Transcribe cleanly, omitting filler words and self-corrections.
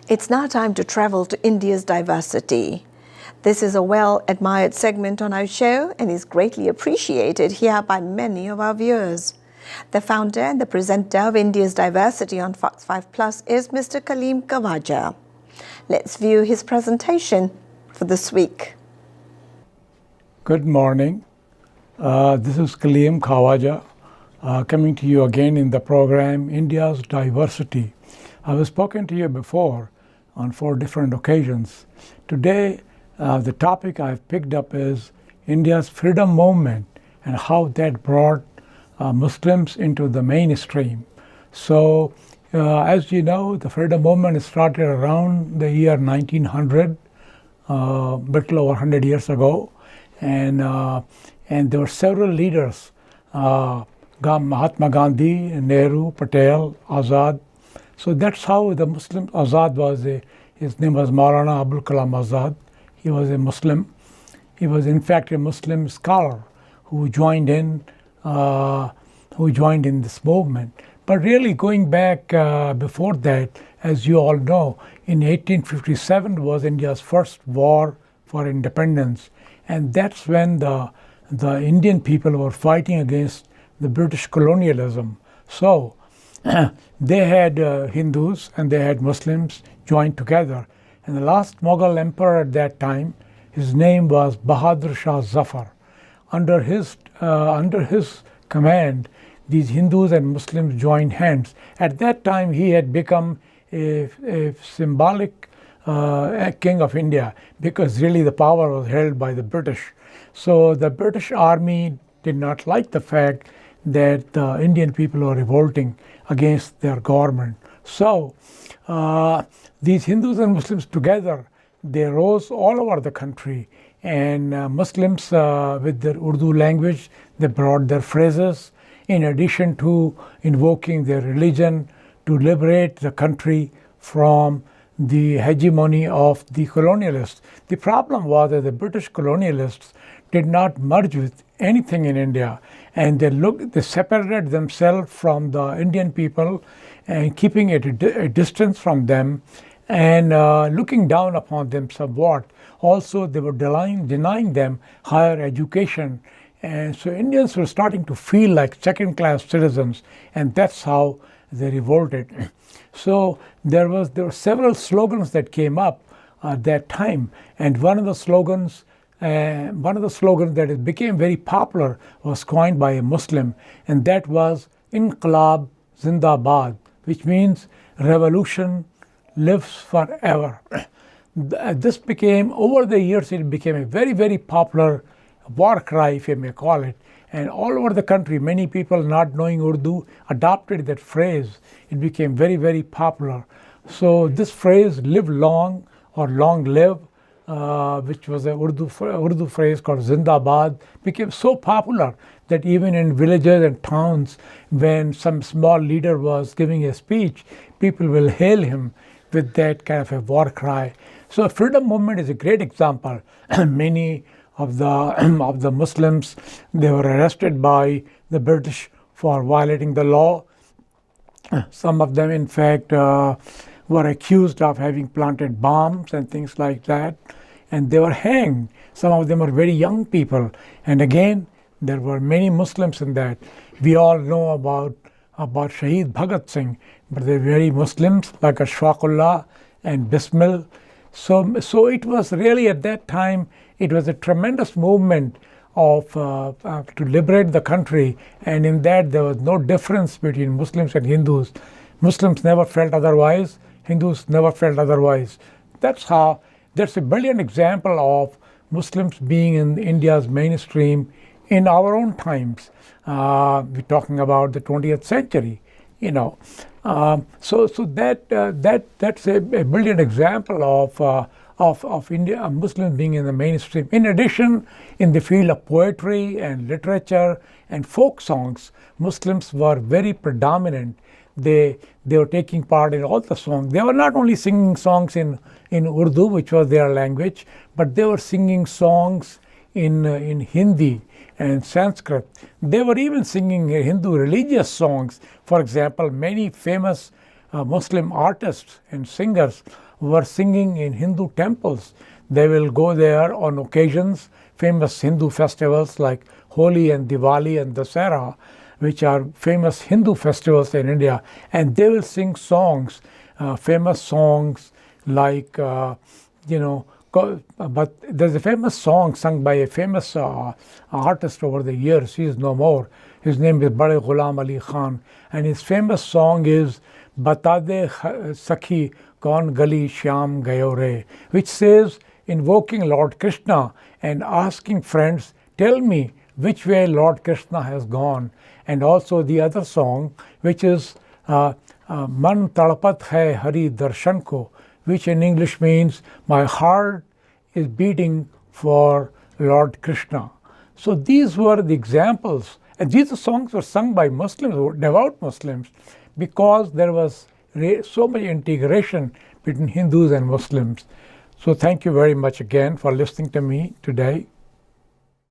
It's now time to travel to India's diversity. This is a well-admired segment on our show and is greatly appreciated here by many of our viewers. The founder and the presenter of India's diversity on Fox 5 Plus is Mr. Kaleem K March. Let's view his presentation for this week. Good morning. This is Kaleem K March coming to you again in the program India's Diversity. I have spoken to you before on 4 different occasions. Today, the topic I've picked up is India's freedom movement and how that brought Muslims into the mainstream. So, as you know, the freedom movement started around the year 1900, little over 100 years ago, and there were several leaders, Mahatma Gandhi, Nehru, Patel, Azad. So that's how the Muslim Azad was. His name was Maulana Abul Kalam Azad. He was a Muslim. He was in fact a Muslim scholar who joined in this movement. But really going back before that, as you all know, in 1857 was India's first war for independence, and that's when the Indian people were fighting against the British colonialism. So they had Hindus and they had Muslims joined together. And the last Mughal emperor at that time, his name was Bahadur Shah Zafar. Under his command, these Hindus and Muslims joined hands. At that time, he had become a symbolic king of India, because really the power was held by the British. So the British army did not like the fact that the Indian people were revolting against their government. So these Hindus and Muslims together, they rose all over the country, and Muslims with their Urdu language, they brought their phrases in addition to invoking their religion to liberate the country from the hegemony of the colonialists. The problem was that the British colonialists did not merge with anything in India, and they separated themselves from the Indian people and keeping a distance from them and looking down upon them somewhat. Also, they were denying them higher education, and so Indians were starting to feel like second-class citizens, and that's how they revolted. So there were several slogans that came up at that time, and one of the slogans that became very popular was coined by a Muslim, and that was Inqilab Zindabad, which means revolution lives forever. This became, over the years, it became a very, very popular war cry, if you may call it. And all over the country, many people not knowing Urdu adopted that phrase. It became very, very popular. So this phrase, live long or long live, which was an Urdu phrase called Zindabad, became so popular that even in villages and towns, when some small leader was giving a speech, people will hail him with that kind of a war cry. So freedom movement is a great example. Many of the Muslims, they were arrested by the British for violating the law. Some of them, in fact, were accused of having planted bombs and things like that, and they were hanged. Some of them were very young people, and again, there were many Muslims in that. We all know about Shaheed Bhagat Singh, but they're very Muslims like Ashfaqullah and Bismil. So it was really, at that time, it was a tremendous movement to liberate the country, and in that there was no difference between Muslims and Hindus. Muslims never felt otherwise, Hindus never felt otherwise. That's a brilliant example of Muslims being in India's mainstream in our own times. We're talking about the 20th century, you know. So that's a brilliant example of India, Muslims being in the mainstream. In addition, in the field of poetry and literature and folk songs, Muslims were very predominant. They were taking part in all the songs. They were not only singing songs in Urdu, which was their language, but they were singing songs in Hindi and Sanskrit. They were even singing Hindu religious songs. For example, many famous Muslim artists and singers were singing in Hindu temples. They will go there on occasions, famous Hindu festivals like Holi and Diwali and Dasara, which are famous Hindu festivals in India, and they will sing songs, famous songs like, but there's a famous song sung by a famous artist over the years. He is no more. His name is Bade Ghulam Ali Khan, and his famous song is Bata de Sakhi Kaun Gali Shyam Gayo Re, which says, invoking Lord Krishna and asking friends, tell me which way Lord Krishna has gone. And also the other song, which is Man Tadpat Hai Hari Darshan Ko, which in English means, my heart is beating for Lord Krishna. So these were the examples, and these songs were sung by Muslims, devout Muslims, because there was so much integration between Hindus and Muslims. So thank you very much again for listening to me today.